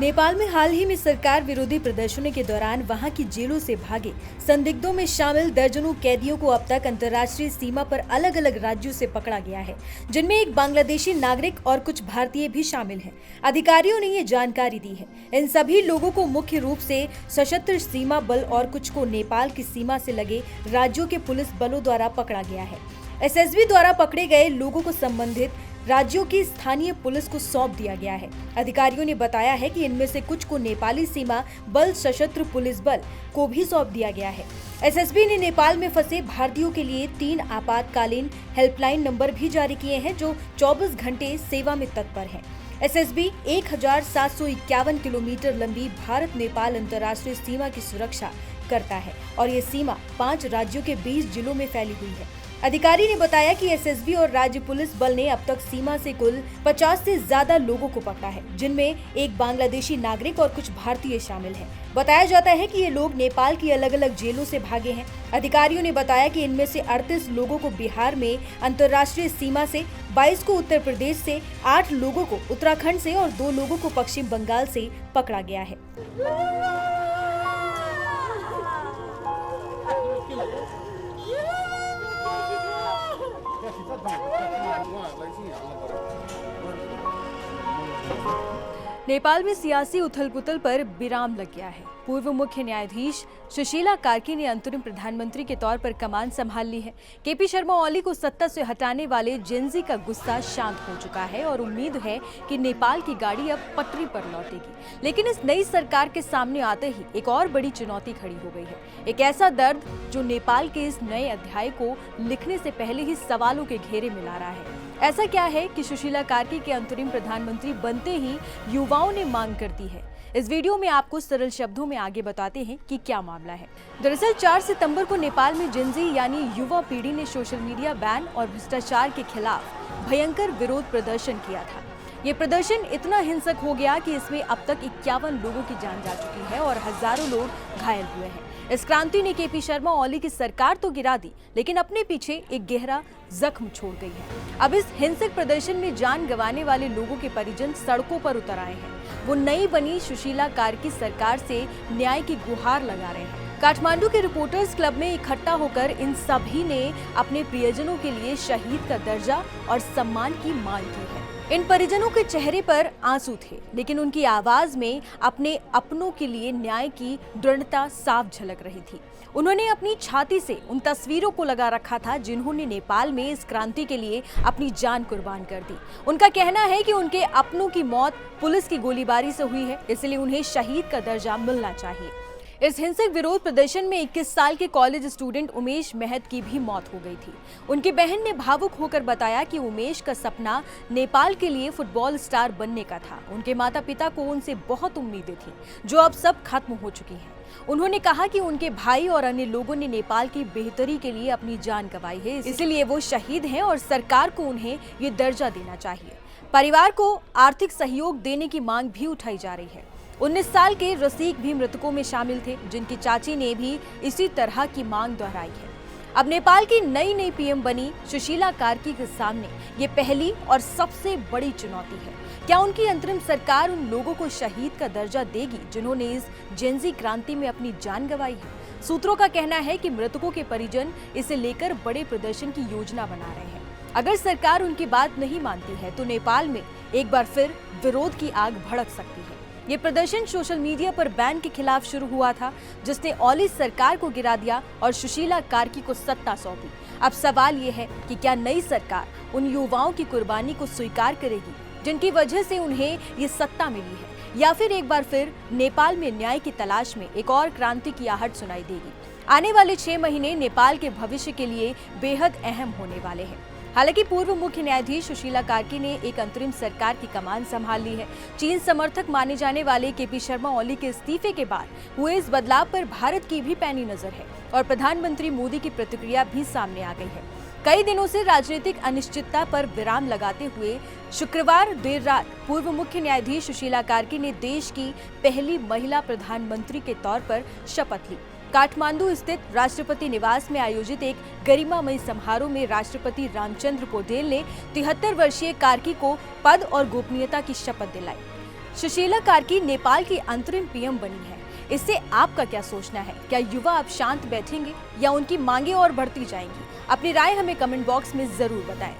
नेपाल में हाल ही में सरकार विरोधी प्रदर्शनों के दौरान वहां की जेलों से भागे संदिग्धों में शामिल दर्जनों कैदियों को अब तक अंतर्राष्ट्रीय सीमा पर अलग अलग राज्यों से पकड़ा गया है, जिनमें एक बांग्लादेशी नागरिक और कुछ भारतीय भी शामिल हैं। अधिकारियों ने ये जानकारी दी है। इन सभी लोगों को मुख्य रूप से सशस्त्र सीमा बल और कुछ को नेपाल की सीमा से लगे राज्यों के पुलिस बलों द्वारा पकड़ा गया है। एसएसबी द्वारा पकड़े गए लोगों को संबंधित राज्यों की स्थानीय पुलिस को सौंप दिया गया है। अधिकारियों ने बताया है कि इनमें से कुछ को नेपाली सीमा बल सशस्त्र पुलिस बल को भी सौंप दिया गया है। एसएसबी ने नेपाल में फंसे भारतीयों के लिए 3 आपातकालीन हेल्पलाइन नंबर भी जारी किए हैं, जो 24 घंटे सेवा में तत्पर हैं। एसएसबी 1751 किलोमीटर लंबी भारत नेपाल अंतर्राष्ट्रीय सीमा की सुरक्षा करता है और ये सीमा 5 राज्यों के 20 जिलों में फैली हुई है। अधिकारी ने बताया कि एसएसबी और राज्य पुलिस बल ने अब तक सीमा से कुल 50 से ज्यादा लोगों को पकड़ा है, जिनमें एक बांग्लादेशी नागरिक और कुछ भारतीय शामिल हैं। बताया जाता है कि ये लोग नेपाल की अलग अलग जेलों से भागे हैं। अधिकारियों ने बताया कि इनमें से 38 लोगों को बिहार में अंतर्राष्ट्रीय सीमा से, 22 को उत्तर प्रदेश से, 8 लोगों को उत्तराखंड से और 2 लोगों को पश्चिम बंगाल से पकड़ा गया है। नेपाल में सियासी उथल-पुथल पर विराम लग गया है। पूर्व मुख्य न्यायाधीश सुशीला कार्की ने अंतरिम प्रधानमंत्री के तौर पर कमान संभाल ली है। केपी शर्मा ओली को सत्ता से हटाने वाले जेनजी का गुस्सा शांत हो चुका है और उम्मीद है कि नेपाल की गाड़ी अब पटरी पर लौटेगी। लेकिन इस नई सरकार के सामने आते ही एक और बड़ी चुनौती खड़ी हो गई है। एक ऐसा दर्द जो नेपाल के इस नए अध्याय को लिखने से पहले ही सवालों के घेरे में ला रहा है। ऐसा क्या है कि सुशीला कार्की के अंतरिम प्रधानमंत्री बनते ही युवाओं ने मांग कर दी है। इस वीडियो में आपको सरल शब्दों में आगे बताते हैं कि क्या मामला है। दरअसल 4 सितंबर को नेपाल में जेनजी यानी युवा पीढ़ी ने सोशल मीडिया बैन और भ्रष्टाचार के खिलाफ भयंकर विरोध प्रदर्शन किया था। ये प्रदर्शन इतना हिंसक हो गया कि इसमें अब तक 51 लोगों की जान जा चुकी है और हजारों लोग घायल हुए हैं। इस क्रांति ने केपी शर्मा ओली की सरकार तो गिरा दी, लेकिन अपने पीछे एक गहरा जख्म छोड़ गई है। अब इस हिंसक प्रदर्शन में जान गंवाने वाले लोगों के परिजन सड़कों पर उतर आए हैं। वो नई बनी सुशीला कार्की सरकार से न्याय की गुहार लगा रहे हैं। काठमांडू के रिपोर्टर्स क्लब में इकट्ठा होकर इन सभी ने अपने प्रियजनों के लिए शहीद का दर्जा और सम्मान की मांग की है। इन परिजनों के चेहरे पर आंसू थे, लेकिन उनकी आवाज में अपने अपनों के लिए न्याय की दृढ़ता साफ झलक रही थी। उन्होंने अपनी छाती से उन तस्वीरों को लगा रखा था जिन्होंने नेपाल में इस क्रांति के लिए अपनी जान कुर्बान कर दी। उनका कहना है कि उनके अपनों की मौत पुलिस की गोलीबारी से हुई है, इसलिए उन्हें शहीद का दर्जा मिलना चाहिए। इस हिंसक विरोध प्रदर्शन में 21 साल के कॉलेज स्टूडेंट उमेश महत की भी मौत हो गई थी। उनकी बहन ने भावुक होकर बताया कि उमेश का सपना नेपाल के लिए फुटबॉल स्टार बनने का था। उनके माता पिता को उनसे बहुत उम्मीदें थी, जो अब सब खत्म हो चुकी हैं। उन्होंने कहा कि उनके भाई और अन्य लोगों ने नेपाल की बेहतरी के लिए अपनी जान गंवाई है, इसलिए वो शहीद हैं और सरकार को उन्हें ये दर्जा देना चाहिए। परिवार को आर्थिक सहयोग देने की मांग भी उठाई जा रही है। 19 साल के रसिक भी मृतकों में शामिल थे, जिनकी चाची ने भी इसी तरह की मांग दोहराई है। अब नेपाल की नई पीएम बनी सुशीला कार्की के सामने ये पहली और सबसे बड़ी चुनौती है। क्या उनकी अंतरिम सरकार उन लोगों को शहीद का दर्जा देगी जिन्होंने इस जेनजी क्रांति में अपनी जान गंवाई है? सूत्रों का कहना है कि मृतकों के परिजन इसे लेकर बड़े प्रदर्शन की योजना बना रहे हैं। अगर सरकार उनकी बात नहीं मानती है तो नेपाल में एक बार फिर विरोध की आग भड़क सकती है। ये प्रदर्शन सोशल मीडिया पर बैन के खिलाफ शुरू हुआ था, जिसने ओली सरकार को गिरा दिया और सुशीला कार्की को सत्ता सौंपी। अब सवाल ये है कि क्या नई सरकार उन युवाओं की कुर्बानी को स्वीकार करेगी जिनकी वजह से उन्हें ये सत्ता मिली है, या फिर एक बार फिर नेपाल में न्याय की तलाश में एक और क्रांति की आहट सुनाई देगी। आने वाले 6 महीने नेपाल के भविष्य के लिए बेहद अहम होने वाले हैं। हालांकि पूर्व मुख्य न्यायाधीश सुशीला कार्की ने एक अंतरिम सरकार की कमान संभाल ली है। चीन समर्थक माने जाने वाले केपी शर्मा ओली के इस्तीफे के बाद हुए इस बदलाव पर भारत की भी पैनी नजर है और प्रधानमंत्री मोदी की प्रतिक्रिया भी सामने आ गई है। कई दिनों से राजनीतिक अनिश्चितता पर विराम लगाते हुए शुक्रवार देर रात पूर्व मुख्य न्यायाधीश सुशीला कार्की ने देश की पहली महिला प्रधानमंत्री के तौर पर शपथ ली। काठमांडू स्थित राष्ट्रपति निवास में आयोजित एक गरिमामय समारोह में राष्ट्रपति रामचंद्र पौडेल ने 73 वर्षीय कार्की को पद और गोपनीयता की शपथ दिलाई। सुशीला कार्की नेपाल की अंतरिम पीएम बनी है। इससे आपका क्या सोचना है? क्या युवा अब शांत बैठेंगे या उनकी मांगे और बढ़ती जाएंगी? अपनी राय हमें कमेंट बॉक्स में जरूर बताएं।